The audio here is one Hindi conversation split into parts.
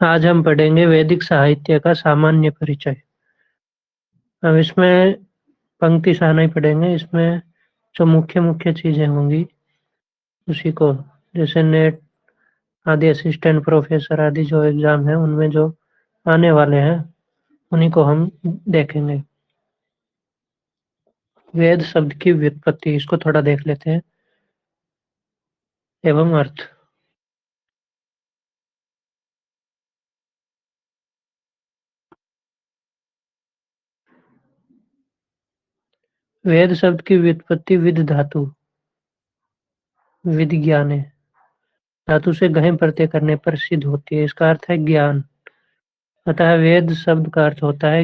आज हम पढ़ेंगे वैदिक साहित्य का सामान्य परिचय। अब इसमें पंक्ति सा नहीं पढ़ेंगे, इसमें जो मुख्य मुख्य चीजें होंगी उसी को, जैसे नेट आदि, असिस्टेंट प्रोफेसर आदि जो एग्जाम है उनमें जो आने वाले हैं उन्हीं को हम देखेंगे। वेद शब्द की व्युत्पत्ति, इसको थोड़ा देख लेते हैं, एवं अर्थ। वेद शब्द की व्युत्पत्ति विद धातु, विद ज्ञाने, धातु से गहन प्रत्यय करने पर सिद्ध होती है। इसका अर्थ है ज्ञान। अतः वेद शब्द का अर्थ होता है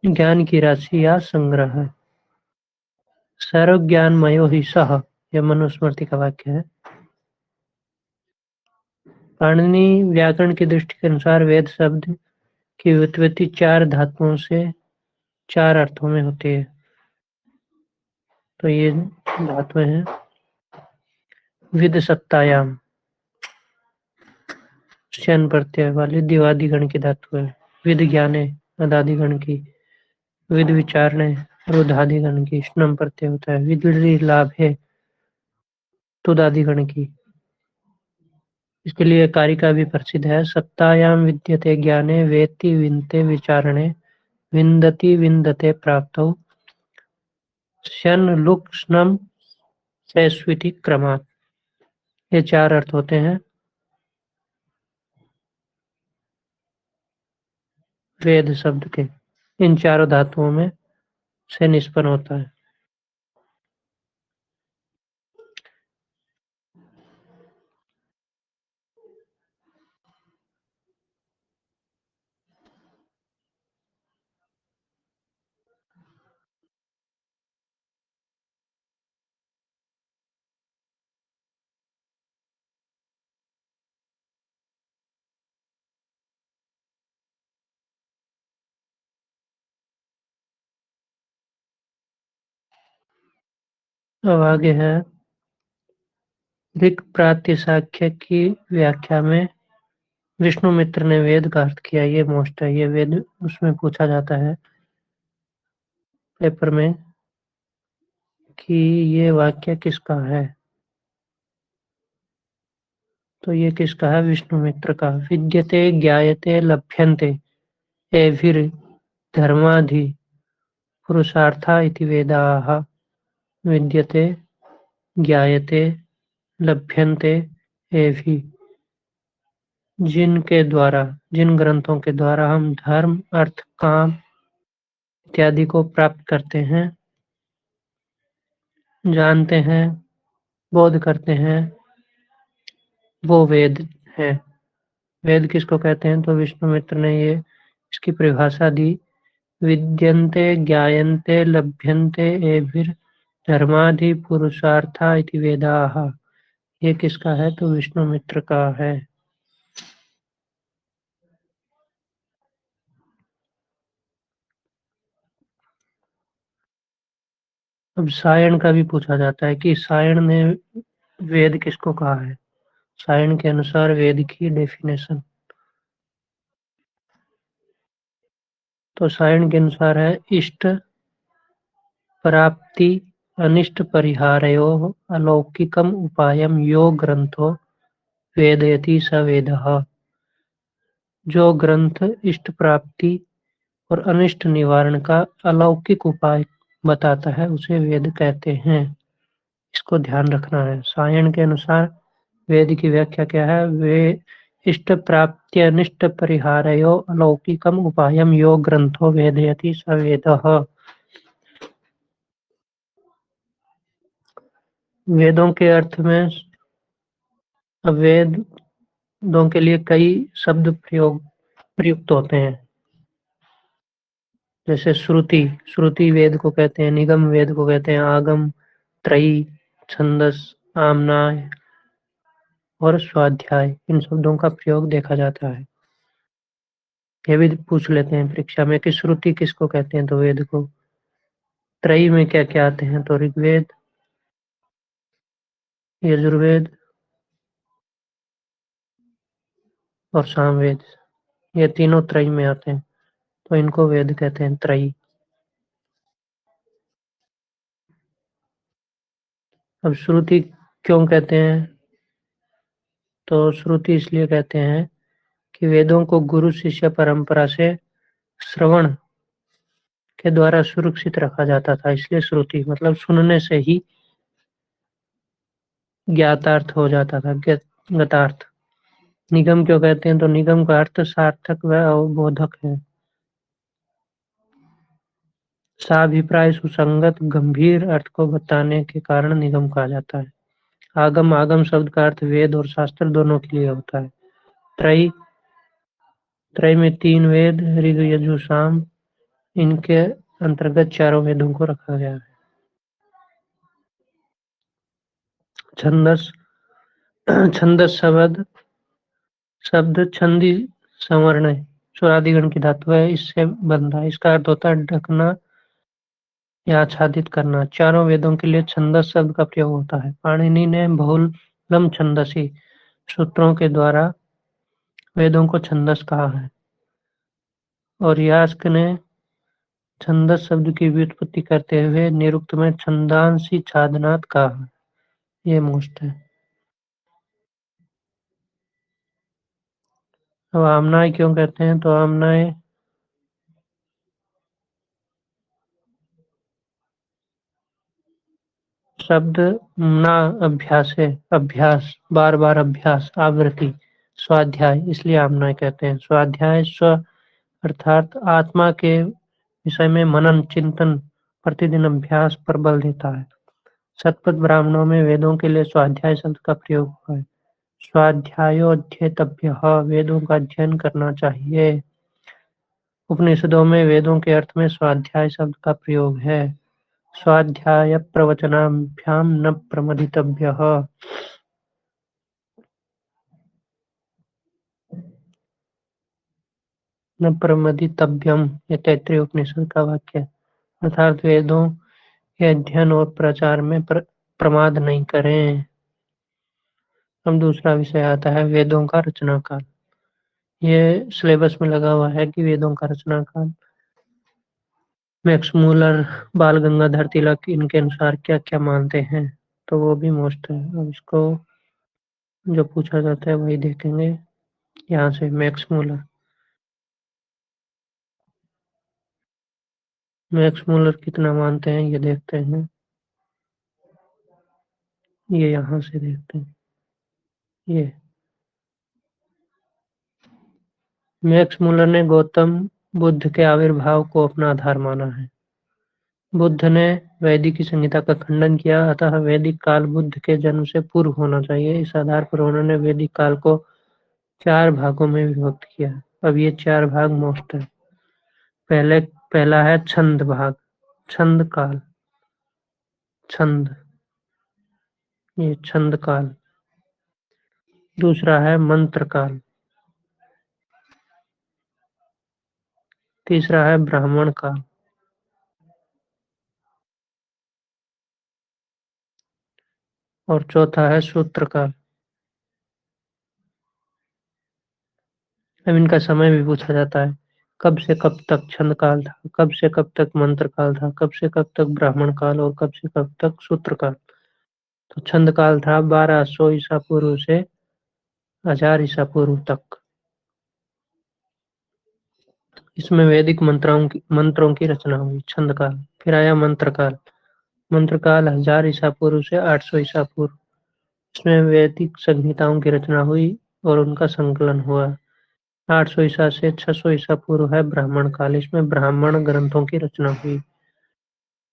ज्ञान की राशि या संग्रह। सर्व ज्ञानमयो ही सः, यह मनुस्मृति का वाक्य है। पाणिनि व्याकरण की दृष्टि के अनुसार वेद शब्द की व्युत्पत्ति 4 धातुओं से 4 अर्थों में होती है। तो ये धातुएं हैं। विद सत्तायाम, शन प्रत्यय वाली दिवादिगण की धातु है। विद ज्ञाने, अदादिगण की। विद विचारणे, रुधादिगण की स्नम प्रत्यय होता है। विद लाभे, तुदादिगण की। इसके लिए कारिका भी प्रसिद्ध है। सत्तायाम विद्यते ज्ञाने, वेत्ति विन्ते विचारणे, विन्दति विन्दते प्राप्तौ, शन लुक स्नम सैस्विति क्रमात्। ये 4 अर्थ होते हैं वेद शब्द के। इन चारों धातुओं में से निष्पन्न होता है। अब आगे है ऋक् प्रातिशाख्य की व्याख्या में विष्णुमित्र ने वेद का अर्थ किया। ये मोस्ट है, ये वेद उसमें पूछा जाता है पेपर में कि ये वाक्य किसका है। तो ये किसका है? विष्णुमित्र का। विद्यते ज्ञायते लभ्यन्ते एभिर् धर्माधि पुरुषार्था इति वेदाः। विद्यते ज्ञायते लभ्यन्ते एभिः, जिनके द्वारा, जिन ग्रंथों के द्वारा हम धर्म, अर्थ, काम इत्यादि को प्राप्त करते हैं, जानते हैं, बोध करते हैं, वो वेद है। वेद किसको कहते हैं? तो विष्णुमित्र ने ये इसकी परिभाषा दी। विद्यन्ते ज्ञायन्ते लभ्यन्ते एभिर् धर्माधि पुरुषार्था इति वेदाः। ये किसका है? तो विष्णुमित्र का है। अब सायण का भी पूछा जाता है कि सायण ने वेद किसको कहा है। सायण के अनुसार वेद की डेफिनेशन, तो सायण के अनुसार है इष्ट प्राप्ति अनिष्ट परिहारयोः अलौकिकम उपायम यो ग्रंथो वेदयति स वेदः। जो ग्रंथ इष्ट प्राप्ति और अनिष्ट निवारण का अलौकिक उपाय बताता है उसे वेद कहते हैं। इसको ध्यान रखना है। सायण के अनुसार वेद की व्याख्या क्या है? वे इष्ट प्राप्त्यनिष्ट परिहारयो अलौकिकम उपायम यो ग्रंथो वेदयति स वेदः। वेदों के अर्थ में, अब वेदों के लिए कई शब्द प्रयुक्त होते हैं। जैसे श्रुति, श्रुति वेद को कहते हैं। निगम वेद को कहते हैं। आगम, त्रयी, छंदस, आमनाय और स्वाध्याय, इन शब्दों का प्रयोग देखा जाता है। ये भी पूछ लेते हैं परीक्षा में कि श्रुति किसको कहते हैं? तो वेद को। त्रयी में क्या क्या आते हैं? तो ऋग्वेद, यजुर्वेद, और सामवेद, ये तीनों त्रयी में आते हैं, तो इनको वेद कहते हैं, त्रयी। अब श्रुति क्यों कहते हैं? तो श्रुति इसलिए कहते हैं कि वेदों को गुरु शिष्य परंपरा से श्रवण के द्वारा सुरक्षित रखा जाता था, इसलिए श्रुति मतलब सुनने से ही ज्ञातार्थ हो जाता था, गतार्थ। निगम क्यों कहते हैं? तो निगम का अर्थ सार्थक व अवबोधक है। साभिप्राय सुसंगत गंभीर अर्थ को बताने के कारण निगम कहा जाता है। आगम, आगम शब्द का अर्थ वेद और शास्त्र दोनों के लिए होता है। त्रयी, त्रय में तीन वेद ऋग यजु साम, इनके अंतर्गत चारों वेदों को रखा गया है। छंदस, छंदस शब्द छंदी संवर्ण स्वरादिगण की धातु है, इससे बंधा। इसका अर्थ होता है ढकना या आच्छादित करना। चारों वेदों के लिए छंदस शब्द का प्रयोग होता है। पाणिनि ने बहुलम छंदसी सूत्रों के द्वारा वेदों को छंदस कहा है, और यास्क ने छंदस शब्द की व्युत्पत्ति करते हुए निरुक्त में छंदांसी छादनात् कहा है। ये मोस्ट है। अब आमनाय क्यों कहते हैं? तो आमनाय शब्द ना अभ्यास है, अभ्यास, बार बार अभ्यास, आवृत्ति, स्वाध्याय, इसलिए आमनाय कहते हैं। स्वाध्याय स्व अर्थात आत्मा के विषय में मनन चिंतन प्रतिदिन अभ्यास पर बल देता है। शतपथ ब्राह्मणों में वेदों के लिए स्वाध्याय शब्द का प्रयोग हुआ है। स्वाध्यायोध्येतव्यः, वेदों का अध्ययन करना चाहिए। उपनिषदों में वेदों के अर्थ में स्वाध्याय शब्द का प्रयोग है। स्वाध्याय प्रवचनाभ्याम न प्रमदितव्यः, न प्रमदितव्यम, ये तैत्तिरीय उपनिषद का वाक्य है। अर्थात वेदों के अध्ययन और प्रचार में प्रमाद नहीं करें। अब दूसरा विषय आता है वेदों का रचना काल। ये सिलेबस में लगा हुआ है कि वेदों का रचना काल। मैक्स मूलर, बाल गंगाधर तिलक इनके अनुसार क्या क्या मानते हैं, तो वो भी मोस्ट है। अब इसको जो पूछा जाता है वही देखेंगे। यहाँ से मैक्स मूलर, मैक्स मूलर कितना मानते हैं ये देखते हैं। ये यहाँ से देखते हैं। ये मैक्स मूलर ने गौतम बुद्ध के आविर्भाव को अपना आधार माना है। बुद्ध ने वैदिक संहिता का खंडन किया, अतः वैदिक काल बुद्ध के जन्म से पूर्व होना चाहिए। इस आधार पर उन्होंने वैदिक काल को 4 भागों में विभक्त किया। अब ये 4 भाग मोस्ट है। पहला है छंद भाग, छंद काल, छंद, ये छंद काल। दूसरा है मंत्र काल। तीसरा है ब्राह्मण काल। और चौथा है सूत्र काल। अब इनका समय भी पूछा जाता है, कब से कब तक छंद काल था, कब से कब तक मंत्र काल था, कब से कब तक ब्राह्मण काल और कब से कब तक सूत्र काल। तो छंद काल था 1200 ईसा पूर्व से 1000 ईसा पूर्व तक। इसमें वैदिक मंत्रों की रचना हुई, छंद काल। फिर आया मंत्र काल। मंत्र काल 1000 ईसा पूर्व से 800 ईसा पूर्व। इसमें वैदिक संहिताओं की रचना हुई और उनका संकलन हुआ। 800 ईसा से 600 ईसा पूर्व है ब्राह्मण काल। इसमें ब्राह्मण ग्रंथों की रचना हुई।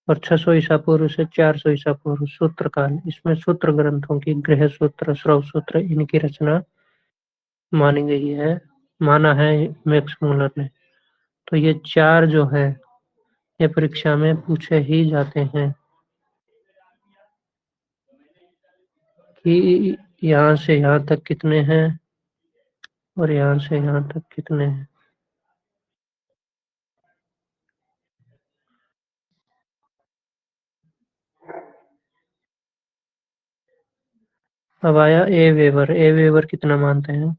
और 600 ईसा पूर्व से 400 ईसा पूर्व सूत्र काल। इसमें सूत्र ग्रंथों की, गृह सूत्र, श्रव सूत्र, इनकी रचना मानी गई है, माना है मैक्स मूलर ने। तो ये 4 जो है ये परीक्षा में पूछे ही जाते हैं कि यहाँ से यहाँ तक कितने हैं और यहाँ से यहाँ तक कितने हैं। अब आया ए वेवर। ए वेवर कितना मानते हैं?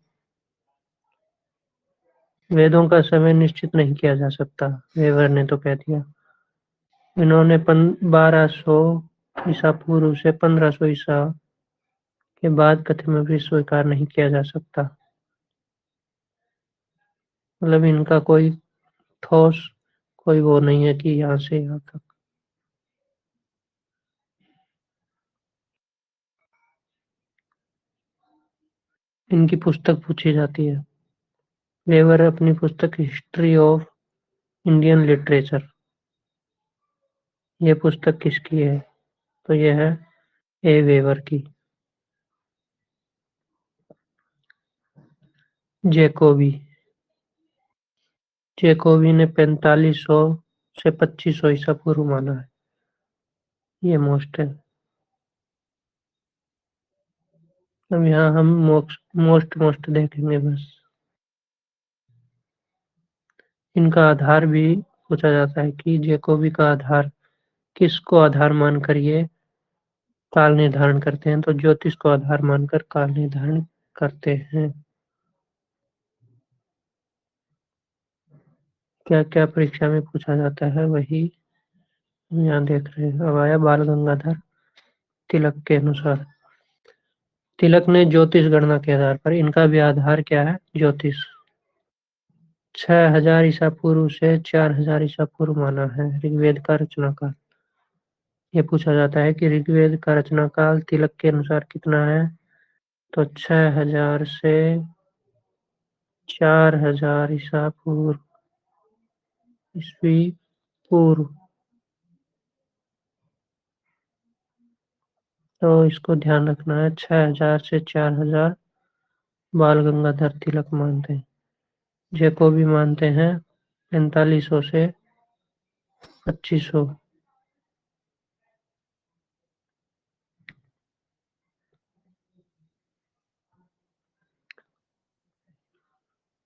वेदों का समय निश्चित नहीं किया जा सकता, वेवर ने तो कह दिया। इन्होंने 1200 ईसा पूर्व से 1500 ईसा के बाद कथन स्वीकार नहीं किया जा सकता। मतलब इनका कोई ठोस कोई वो नहीं है कि यहाँ से यहाँ तक। इनकी पुस्तक पूछी जाती है। वेवर अपनी पुस्तक हिस्ट्री ऑफ इंडियन लिटरेचर, ये पुस्तक किसकी है? तो यह है ए वेवर की। जैकोबी, जैकोबी ने 4500 से 2500 ईसा पूर्व माना है। ये मोस्ट है। अब यहाँ हम मोस्ट मोस्ट देखेंगे बस। इनका आधार भी पूछा जाता है कि जैकोबी का आधार किसको आधार मानकर ये काल निर्धारण करते हैं? तो ज्योतिष को आधार मानकर काल निर्धारण करते हैं। क्या क्या परीक्षा में पूछा जाता है वही हम यहाँ देख रहे हैं। अब आया बाल गंगाधर तिलक के अनुसार। तिलक ने ज्योतिष गणना के आधार पर, इनका भी आधार क्या है? ज्योतिष। 6000 ईसा पूर्व से 4000 ईसा पूर्व माना है ऋग्वेद का रचना काल। ये पूछा जाता है कि ऋग्वेद का रचना काल तिलक के अनुसार कितना है? तो 6000 से 4000 ईसा पूर्व ईस्वी पूर्व। तो इसको ध्यान रखना है, 6000 से 4000 बाल गंगाधर तिलक मानते हैं। जैकोबी मानते हैं 4500 से 2500।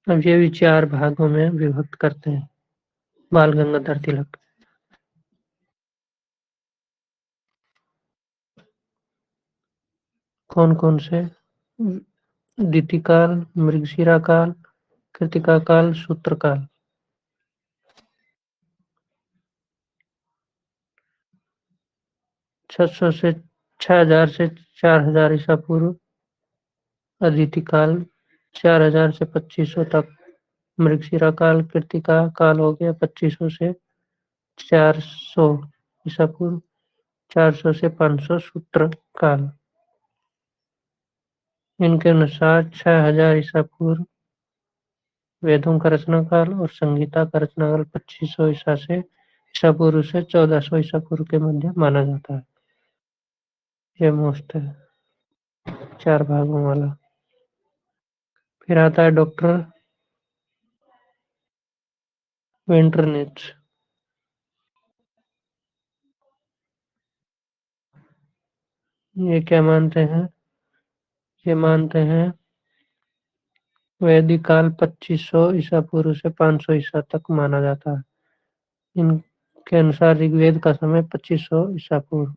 अब ये भी 4 भागों में विभक्त करते हैं बाल गंगाधर तिलक। कौन कौन से? दितिकाल, मृगशिरा काल, कृतिका काल, सूत्र काल। 600 से 6000 से 4000 ईसा पूर्व अदिति काल, 4000 से 2500 तक मृगशिरा काल। कृतिका काल हो गया 2500 से 400 ईसा पूर्व। 400 से 500 सूत्र काल। इनके अनुसार 6000 ईसा पूर्व वेदों का रचना काल और संगीता का रचना काल 2500 ईसा पूर्व से 1400 ईसा पूर्व के मध्य माना जाता है। ये मोस्ट है 4 भागों वाला। फिर आता है डॉक्टर वेंटरनिच। ये क्या मानते हैं? ये मानते हैं वैदिक काल 2500 ईसा पूर्व से 500 ईसा तक माना जाता है। इनके अनुसार ऋग्वेद का समय 2500 ईसा पूर्व।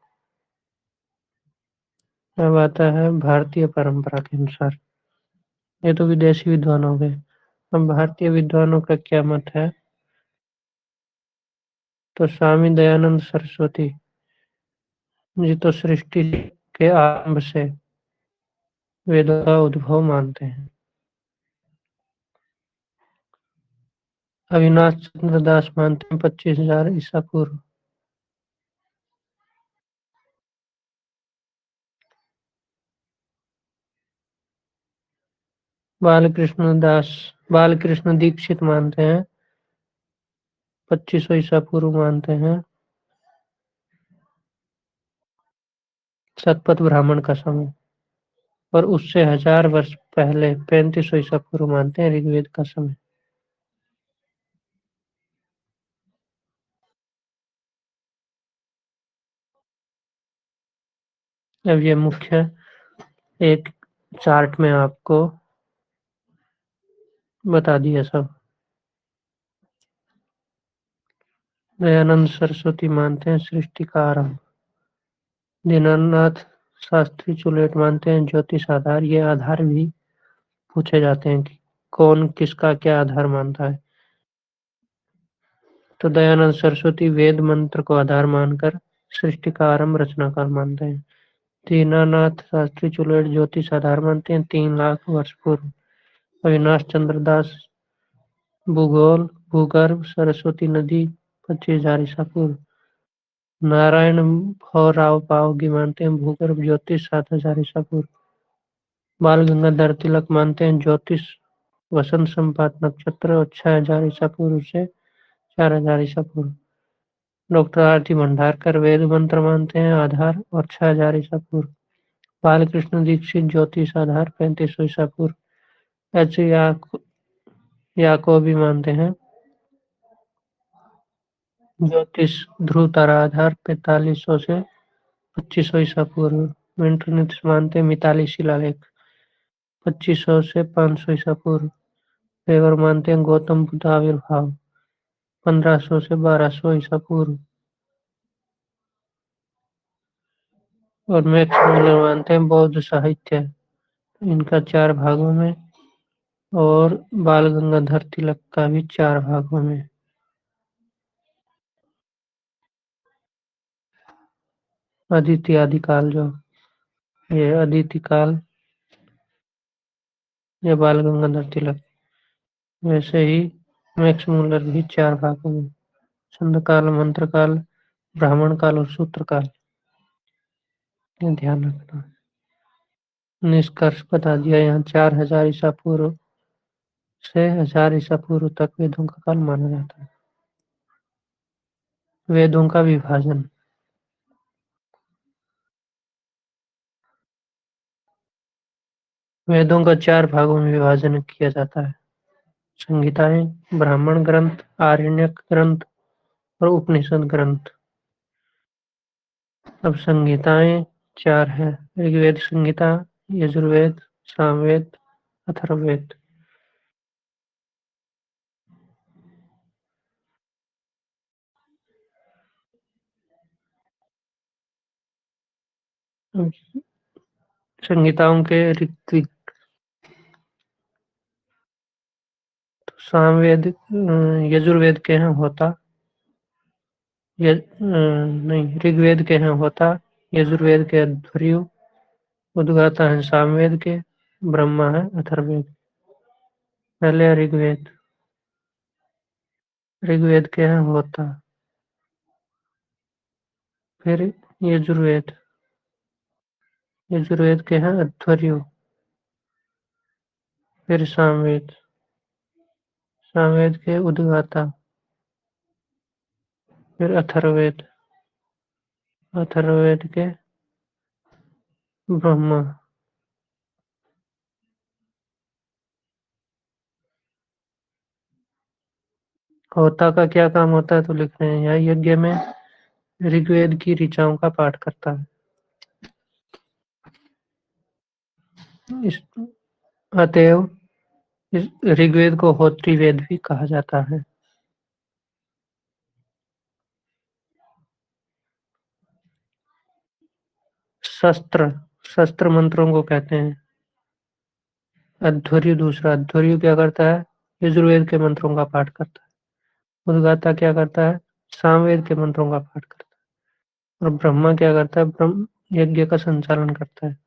अब आता है भारतीय परंपरा के अनुसार। ये तो विदेशी विद्वान हो गए। अब भारतीय विद्वानों का क्या मत है? तो स्वामी दयानंद सरस्वती जी तो सृष्टि के आरंभ से वेदों का उद्भव मानते हैं। अविनाश चंद्र दास मानते हैं 25,000 ईसा पूर्व। बालकृष्ण दीक्षित मानते हैं 2500 ईसा पूर्व मानते हैं शतपथ ब्राह्मण का समय। और उससे 1000 वर्ष पहले 3500 ईसा पूर्व मानते हैं ऋग्वेद का समय। अब ये मुख्य एक चार्ट में आपको बता दिया सब। दयानंद सरस्वती मानते हैं सृष्टि का आरंभ। दीनानाथ शास्त्री चुलेट मानते हैं ज्योतिष आधार। ये आधार भी पूछे जाते हैं कि कौन किसका क्या आधार मानता है। तो दयानंद सरस्वती वेद मंत्र को आधार मानकर सृष्टि का आरंभ रचनाकार मानते हैं। दीनानाथ शास्त्री चुलेट ज्योतिष आधार मानते हैं 3 लाख वर्ष पूर्व। अविनाश चंद्र दास भूगोल भूगर्भ सरस्वती नदी 25,000 ईसा पूर्व। नारायण भव राव पावगी मानते हैं भूगर्भ ज्योतिष 7,000 ईसा पूर्व। बाल गंगाधर तिलक मानते हैं ज्योतिष वसंत संपात नक्षत्र और 6,000 ईसा पूर्व से 4,000 ईसा पूर्व। डॉक्टर आरती भंडारकर वेद मंत्र मानते हैं आधार और 6,000 ईसा पूर्व। बालकृष्ण दीक्षित ज्योतिष आधार 3500 ईसा पूर्व। एच याकोबी मानते हैं ज्योतिष ध्रुव तारा आधार 4500 से 2500 ईसा पूर्व। विंटर नीतिश मानते हैं मिताली शिलालेख 2500 से 500 ईसा पूर्व। पेवर मानते हैं गौतम बुद्ध आविर्भाव 1500 से 1200 ईसा पूर्व। और मैक्स मुलर मानते हैं बौद्ध साहित्य इनका 4 भागों में और बाल गंगाधर तिलक का भी 4 भागों में। अदिति आदिकाल जो ये अदिति काल या बाल गंगाधर तिलक, वैसे ही मैक्स मुलर भी 4 भागों में। छंद काल, मंत्र काल, ब्राह्मण काल और सूत्र काल, ये ध्यान रखना। निष्कर्ष बता दिया यहाँ 4,000 ईसा पूर्व से 1,000 ईसा पूर्व तक वेदों का काल माना जाता है। वेदों का विभाजन। वेदों का 4 भागों में विभाजन किया जाता है। संहिताएं, ब्राह्मण ग्रंथ, आरण्यक ग्रंथ और उपनिषद ग्रंथ। अब संहिताएं 4 है। ऋग्वेद संहिता, यजुर्वेद, सामवेद, अथर्ववेद। अब संहिताओं के ऋत्विक। तो सामवेद यजुर्वेद के यहाँ होता, नहीं, ऋग्वेद के यहाँ होता, यजुर्वेद के अध्वर्यु, उद्गाता है सामवेद के, ब्रह्मा है अथर्ववेद। पहले है ऋग्वेद। ऋग्वेद के यहाँ होता, फिर यजुर्वेद, यजुर्वेद के हैं अध्वर्यु, फिर सामवेद, सामवेद के उद्गाता, फिर अथर्ववेद, अथर्ववेद के ब्रह्मा। होता का क्या काम होता है तो लिख रहे हैं, यह यज्ञ में ऋग्वेद की ऋचाओं का पाठ करता है। इस अतएव इस ऋग्वेद को होत्री वेद भी कहा जाता है। शस्त्र, शस्त्र मंत्रों को कहते हैं। अध्वर्यु दूसरा, अध्वर्यु क्या करता है, यजुर्वेद के मंत्रों का पाठ करता है। उद्गाता क्या करता है, सामवेद के मंत्रों का पाठ करता है। और ब्रह्मा क्या करता है, ब्रह्म यज्ञ का संचालन करता है।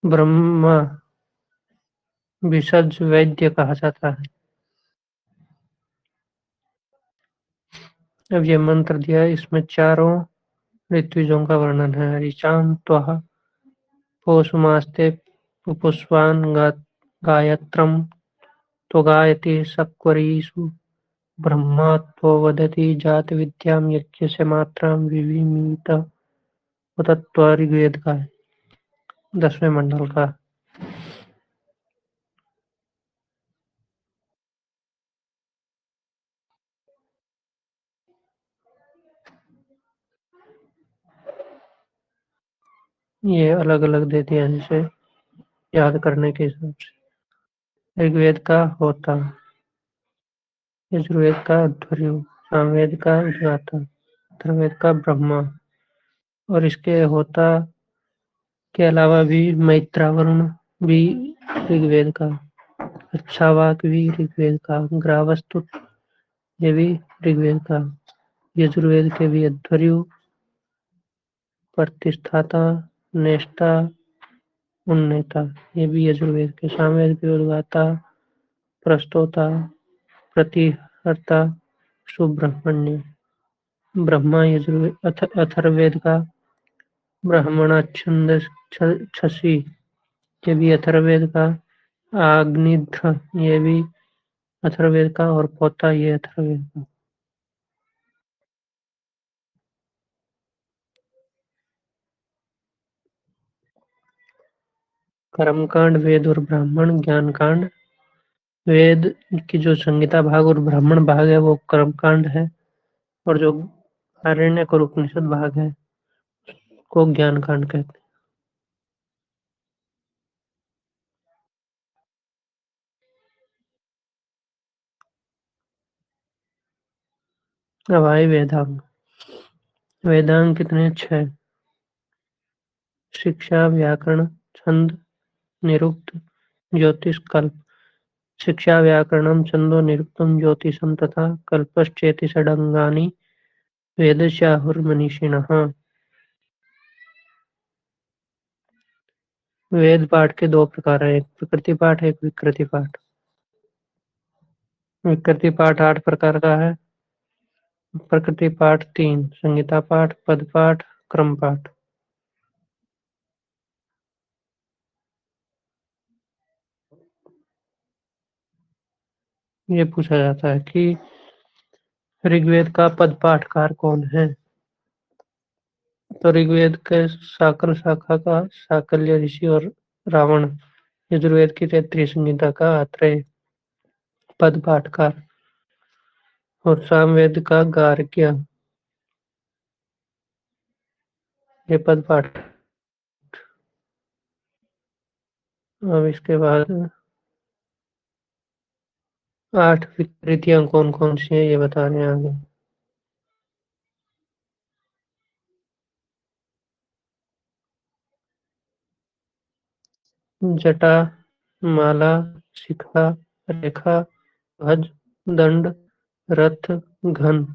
ब्रह्मा विशज वैद्य कहा जाता है। अब ये मंत्र दिया है, इसमें चारों ऋत्विजों का वर्णन है। ऋचां त्वः पौषमास्ते पुष्पान् गायत्रं त्वगायति सक्वरीषु ब्रह्मा त्वो वदति जातविद्यां यज्ञस्य मात्रां विविमित। तत्व ऋग्वेद का है, 10वें मंडल का। ये अलग अलग दे दिया इसे याद करने के हिसाब से। ऋग्वेद का होता, यजुर्वेद का अध्वर्यु, सामवेद का उद्गाता, अथर्ववेद का ब्रह्मा। और इसके होता के अलावा भी मैत्रावरुण भी ऋग्वेद का, अच्छावाक भी ऋग्वेद का, ग्रावस्तु ये भी ऋग्वेद का, यजुर्वेद के भी अध्वर्यु, प्रतिष्ठाता, नेष्टा, उन्नेता ये भी यजुर्वेद के, सामवेद के उद्गाता, प्रस्तोता, प्रतिहर्ता, सुब्रह्मण्य, ब्रह्मा यजुर्वेद अथर्ववेद का, ब्राह्मणाच्छंदसी ये भी अथर्ववेद का, आग्निध्र ये भी अथर्ववेद का, और पोता ये अथर्ववेद का। कर्मकांड वेद और ब्राह्मण, ज्ञान कांड वेद की जो संहिता भाग और ब्राह्मण भाग है वो कर्मकांड है, और जो आरण्यक और उपनिषद भाग है को ज्ञान कांड कहते हैं। अब आए वेदांग। वेदांग कितने? 6। शिक्षा, व्याकरण, छंद, निरुक्त, ज्योतिष, कल्प। शिक्षा व्याकरणं छन्दो निरुक्तं ज्योतिषं तथा कल्पश्चेति षडंगानि वेदस्याहुर्मनीषिणः। वेद पाठ के 2 प्रकार हैं, एक प्रकृति पाठ, एक विकृति पाठ। विकृति पाठ 8 प्रकार का है। प्रकृति पाठ 3, संहिता पाठ, पद पाठ, क्रम पाठ। ये पूछा जाता है कि ऋग्वेद का पद पाठकार कौन है? तो ऋग्वेद के शाकल शाखा का शाकल्य ऋषि और रावण, यजुर्वेद की 33 संहिता का आत्रेय पद पाठकार, और सामवेद का गार्ग्य ये पद पाठ। अब इसके बाद 8 विकृतियां कौन कौन सी है ये बता रहे हैं आगे। जटा, माला, शिखा, रेखा, ध्वज, दंड, रथ, घन।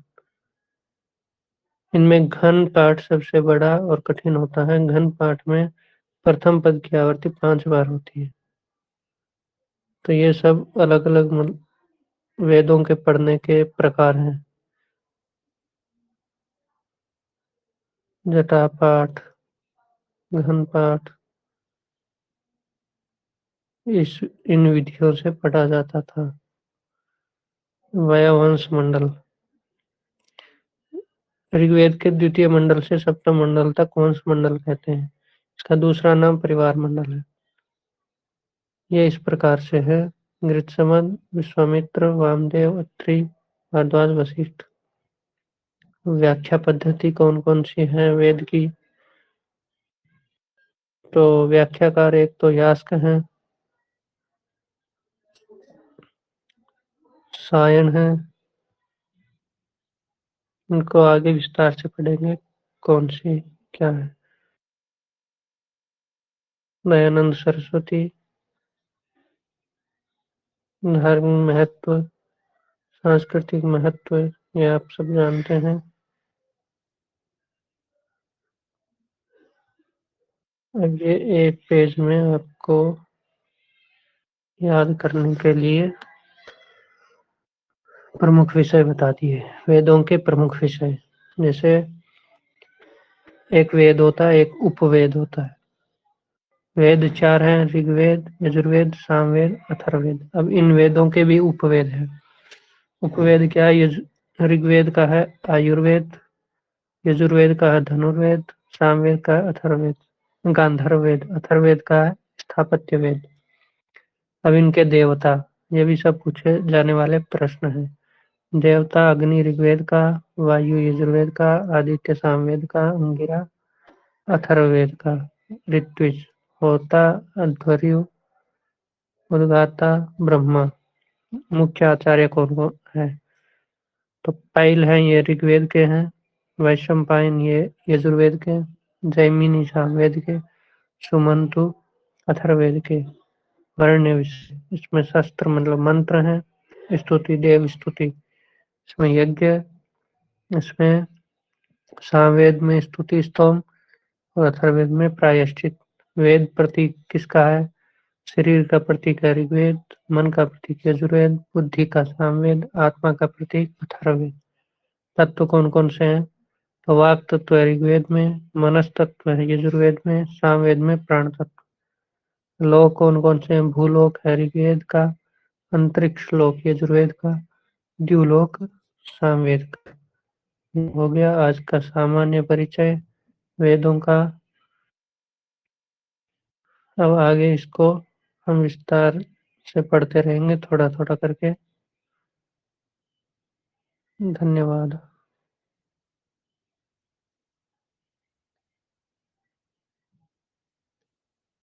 इनमें घन पाठ सबसे बड़ा और कठिन होता है। घन पाठ में प्रथम पद की आवृत्ति 5 बार होती है। तो ये सब अलग अलग वेदों के पढ़ने के प्रकार हैं। जटा पाठ, घन पाठ, इन विधियों से पढ़ा जाता था। वयवंश मंडल, ऋग्वेद के द्वितीय मंडल से सप्तम मंडल तक वंश मंडल कहते हैं। इसका दूसरा नाम परिवार मंडल है। ये इस प्रकार से है: गृत्समन, विश्वामित्र, वामदेव, अत्रि, भारद्वाज, वशिष्ठ। व्याख्या पद्धति कौन कौन सी है वेद की? तो व्याख्याकार एक तो यास्क हैं, सायन है, उनको आगे विस्तार से पढ़ेंगे कौन सी क्या है। दयानंद सरस्वती, धार्मिक महत्व, सांस्कृतिक महत्व ये आप सब जानते हैं। अब ये एक पेज में आपको याद करने के लिए प्रमुख विषय बता दिए, वेदों के प्रमुख विषय। जैसे एक वेद होता है, एक उपवेद होता है। वेद 4 हैं: ऋग्वेद, यजुर्वेद, सामवेद, अथर्ववेद। अब इन वेदों के भी उपवेद हैं। उपवेद क्या है? ऋग्वेद का है आयुर्वेद, यजुर्वेद का है धनुर्वेद, सामवेद का है अथर्ववेद, गांधर्ववेद, अथर्ववेद का है स्थापत्य वेद। अब इनके देवता, ये भी सब पूछे जाने वाले प्रश्न हैं। देवता अग्नि ऋग्वेद का, वायु यजुर्वेद का, आदित्य सामवेद का, अंगिरा अथर्ववेद का, ऋत्विज होता, अध्वर्यु, उद्गाता, ब्रह्मा। मुख्य आचार्य कौन कौन है? तो पैल हैं ये ऋग्वेद के हैं, वैशंपायन ये यजुर्वेद के, जैमिनी सामवेद के, सुमंतु अथर्ववेद के वर्ण्य विषय। इसमें शस्त्र मतलब मंत्र है, स्तुति देव स्तुति, इसमें यज्ञ, इसमें सामवेद में स्तुति स्तोम और अथर्ववेद में प्रायश्चित। वेद प्रतीक किसका है? शरीर का प्रतीक है ऋग्वेद, मन का प्रतीक यजुर्वेद, बुद्धि का सामवेद, आत्मा का प्रतीक अथर्ववेद। तत्व कौन कौन से हैं? तो वाक तत्व है ऋग्वेद में, मनस तत्व है यजुर्वेद में, सामवेद में प्राण तत्व। लोक कौन कौन से हैं? भूलोक है ऋग्वेद का, अंतरिक्ष लोक यजुर्वेद का, द्युलोक सामवेद का। हो गया आज का सामान्य परिचय वेदों का। अब आगे इसको हम विस्तार से पढ़ते रहेंगे थोड़ा थोड़ा करके। धन्यवाद।